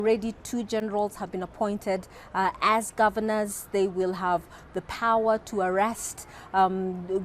Already 2 generals have been appointed as governors. They will have the power to arrest,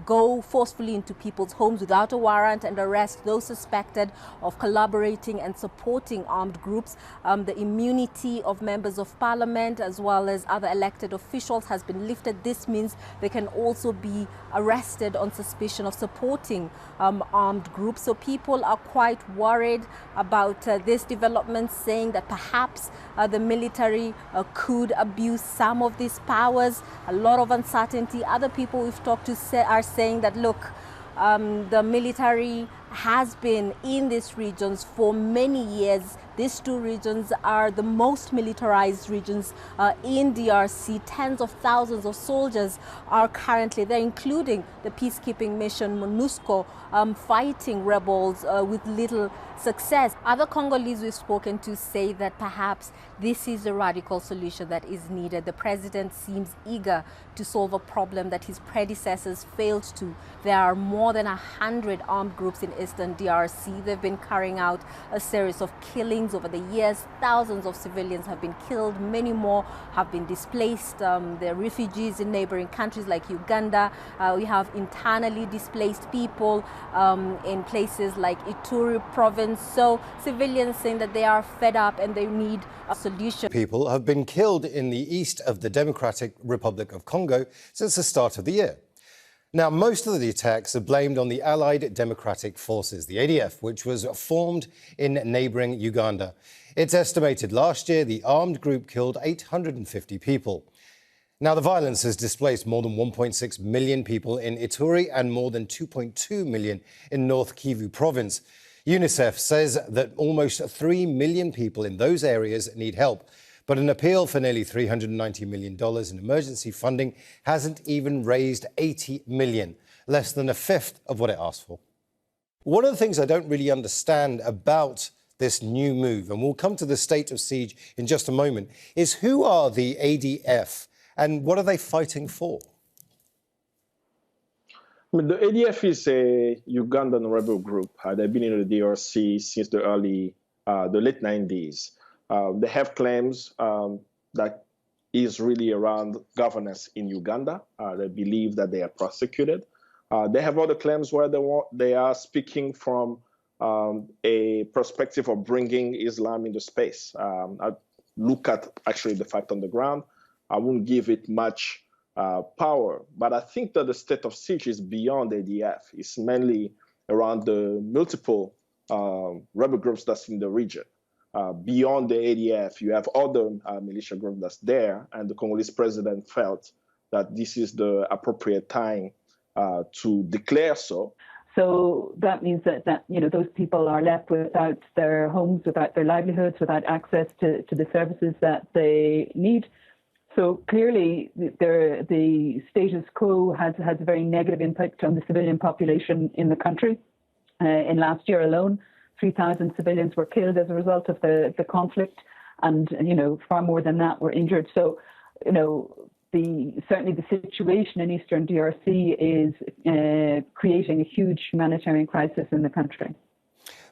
go forcefully into people's homes without a warrant and arrest those suspected of collaborating and supporting armed groups. The immunity of members of parliament as well as other elected officials has been lifted. This means they can also be arrested on suspicion of supporting armed groups. So people are quite worried about this development, saying that perhaps the military could abuse some of these powers. A lot of uncertainty. Other people we've talked to are saying that, look, the military has been in these regions for many years. These 2 regions are the most militarized regions in DRC. Tens of thousands of soldiers are currently there, including the peacekeeping mission MONUSCO, fighting rebels with little success. Other Congolese we've spoken to say that perhaps this is a radical solution that is needed. The president seems eager to solve a problem that his predecessors failed to. There are more than 100 armed groups in eastern DRC. They've been carrying out a series of killings over the years. Thousands of civilians have been killed. Many more have been displaced. They're refugees in neighboring countries like Uganda. We have internally displaced people in places like Ituri province. So civilians saying that they are fed up and they need a solution. People have been killed in the east of the Democratic Republic of Congo since the start of the year. Now, most of the attacks are blamed on the Allied Democratic Forces, the ADF, which was formed in neighbouring Uganda. It's estimated last year the armed group killed 850 people. Now, the violence has displaced more than 1.6 million people in Ituri and more than 2.2 million in North Kivu province. UNICEF says that almost 3 million people in those areas need help. But an appeal for nearly $390 million in emergency funding hasn't even raised $80 million, less than a fifth of what it asked for. One of the things I don't really understand about this new move, and we'll come to the state of siege in just a moment, is who are the ADF and what are they fighting for? I mean, the ADF is a Ugandan rebel group. They've been in the DRC since the late 90s. They have claims that is really around governance in Uganda. They believe that they are prosecuted. They have other claims where they are speaking from a perspective of bringing Islam into space. I look at actually the fact on the ground. I wouldn't give it much power, but I think that the state of siege is beyond ADF. It's mainly around the multiple rebel groups that's in the region. Beyond the ADF, you have other militia groups that's there, and the Congolese president felt that this is the appropriate time to declare so. So that means that those people are left without their homes, without their livelihoods, without access to the services that they need. So clearly, the status quo has a very negative impact on the civilian population in the country. In last year alone, 3,000 civilians were killed as a result of the conflict, and far more than that were injured. So, certainly the situation in Eastern DRC is creating a huge humanitarian crisis in the country.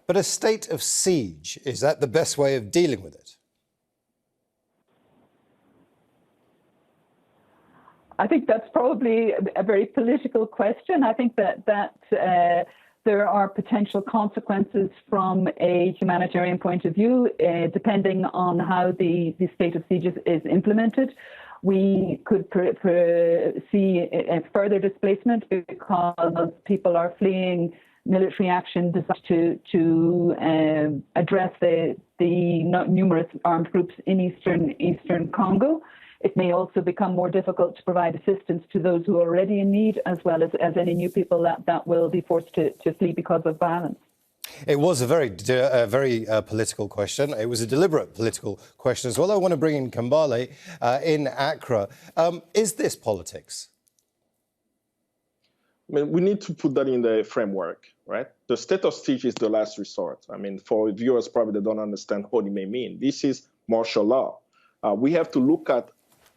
But a state of siege, is that the best way of dealing with it? I think that's probably a very political question. I think that there are potential consequences from a humanitarian point of view, depending on how the state of siege is implemented. We could see a further displacement because people are fleeing military action designed to address the numerous armed groups in eastern Congo. It may also become more difficult to provide assistance to those who are already in need, as well as any new people that will be forced to flee because of violence. It was a very political question. It was a deliberate political question as well. I want to bring in Kambale in Accra. Is this politics? I mean, we need to put that in the framework, right? The state of siege is the last resort. I mean, for viewers probably they don't understand what it may mean. This is martial law. We have to look at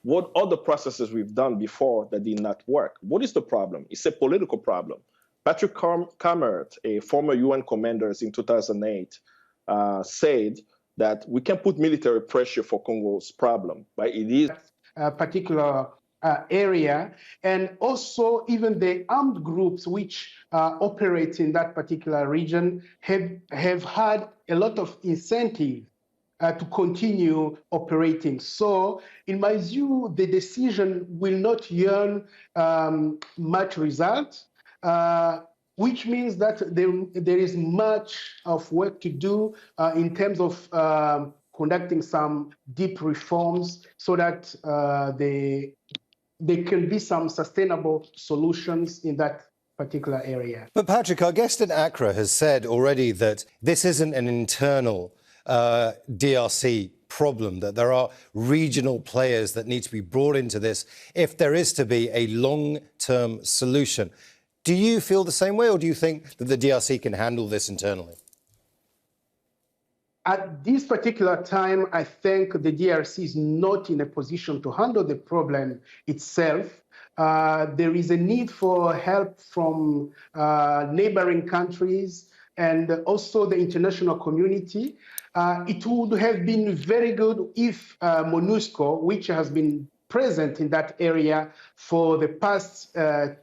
what other processes we've done before that did not work. What is the problem? It's a political problem. Patrick Cammaert, a former UN commander in 2008, said that we can put military pressure for Congo's problem, but it is a particular area, and also even the armed groups which operate in that particular region have had a lot of incentive to continue operating. So in my view, the decision will not yield much result, which means that there is much of work to do in terms of conducting some deep reforms so that there can be some sustainable solutions in that particular area. But Patrick, our guest in Accra has said already that this isn't an internal DRC problem, that there are regional players that need to be brought into this if there is to be a long-term solution. Do you feel the same way, or do you think that the DRC can handle this internally? At this particular time, I think the DRC is not in a position to handle the problem itself. There is a need for help from neighboring countries and also the international community. It would have been very good if MONUSCO, which has been present in that area for the past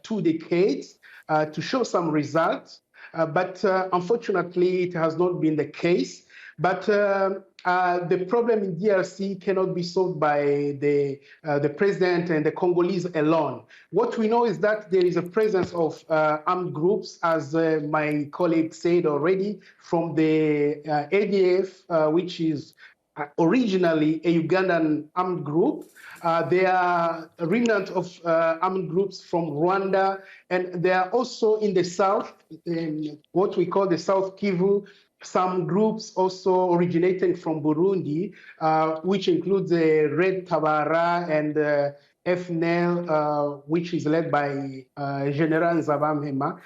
2 decades, to show some results. But unfortunately, it has not been the case. But the problem in DRC cannot be solved by the president and the Congolese alone. What we know is that there is a presence of armed groups, as my colleague said already, from the ADF, which is originally a Ugandan armed group. There are a remnant of armed groups from Rwanda, and they are also in the south, in what we call the South Kivu. Some groups also originating from Burundi, which includes the Red Tabara and FNL, which is led by General Nzabamhema.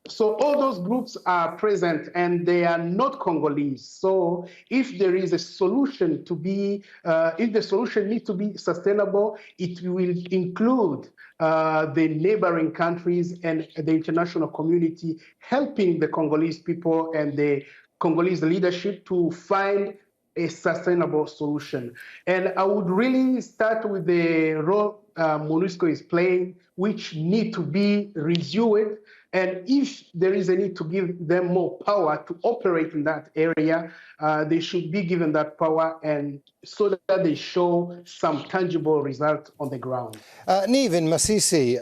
So all those groups are present and they are not Congolese. So if there is a solution to be, if the solution needs to be sustainable, it will include the neighboring countries and the international community helping the Congolese people and the Congolese leadership to find a sustainable solution. And I would really start with the role MONUSCO is playing, which need to be reviewed. And if there is a need to give them more power to operate in that area, they should be given that power, and so that they show some tangible results on the ground. Niamh, in Masisi,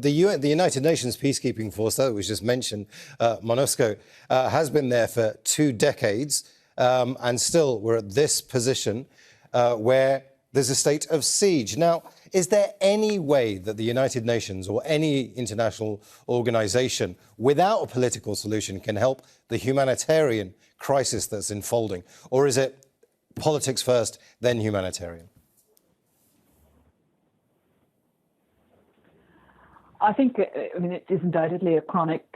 the United Nations peacekeeping force that was just mentioned, MONUSCO, has been there for 2 decades, and still we're at this position where there's a state of siege. Now, is there any way that the United Nations or any international organisation without a political solution can help the humanitarian crisis that's unfolding? Or is it politics first, then humanitarian? I think, it is undoubtedly a chronic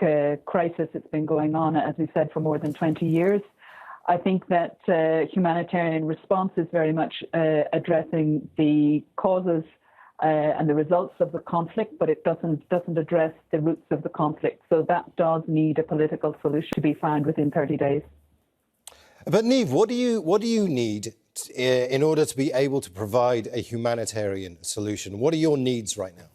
crisis. It's been going on, as we said, for more than 20 years. I think that humanitarian response is very much addressing the causes and the results of the conflict, but it doesn't address the roots of the conflict. So that does need a political solution to be found within 30 days. But Niamh, what do you need in order to be able to provide a humanitarian solution? What are your needs right now?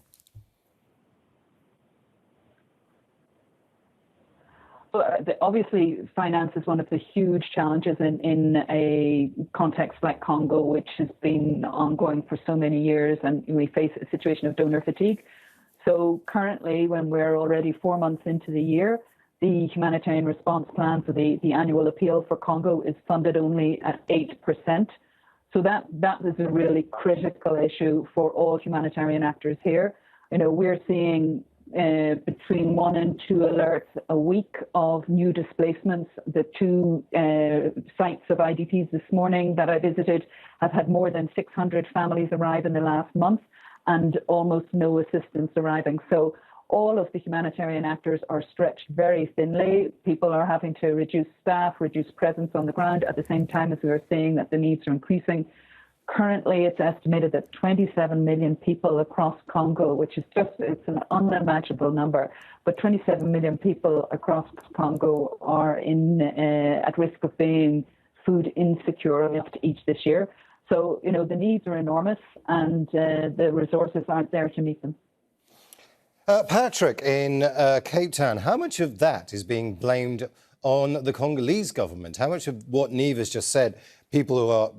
Obviously, finance is one of the huge challenges in a context like Congo, which has been ongoing for so many years, and we face a situation of donor fatigue. So currently, when we're already 4 months into the year, the humanitarian response plan for the annual appeal for Congo is funded only at 8%. So that is a really critical issue for all humanitarian actors here. We're seeing between 1 and 2 alerts a week of new displacements. The 2 sites of IDPs this morning that I visited have had more than 600 families arrive in the last month, and almost no assistance arriving. So all of the humanitarian actors are stretched very thinly. People are having to reduce staff, reduce presence on the ground at the same time as we are seeing that the needs are increasing. Currently, it's estimated that 27 million people across Congo, which is it's an unimaginable number, but 27 million people across Congo are at risk of being food insecure enough to eat this year. So, the needs are enormous and the resources aren't there to meet them. Patrick, in Cape Town, how much of that is being blamed on the Congolese government? How much of what Niamh has just said, people who are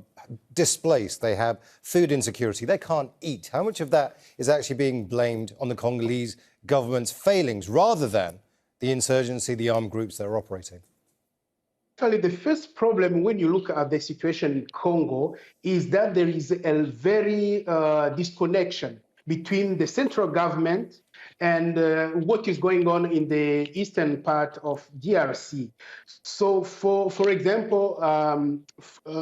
displaced, they have food insecurity, they can't eat, how much of that is actually being blamed on the Congolese government's failings rather than the insurgency, the armed groups that are operating? Actually, the first problem when you look at the situation in Congo is that there is a very disconnection between the central government and what is going on in the eastern part of DRC. So, for example,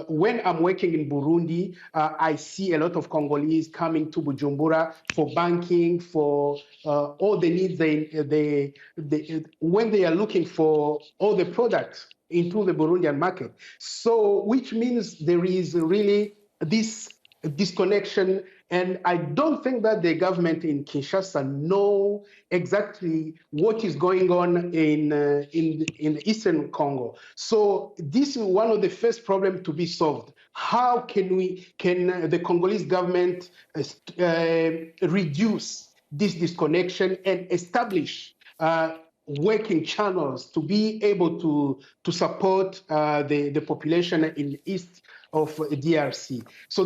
when I'm working in Burundi, I see a lot of Congolese coming to Bujumbura for banking, for all the needs when they are looking for all the products into the Burundian market. So, which means there is really this disconnection, and I don't think that the government in Kinshasa know exactly what is going on in Eastern Congo. So this is one of the first problems to be solved. How can the Congolese government reduce this disconnection and establish working channels to be able to support the population in the east of DRC? So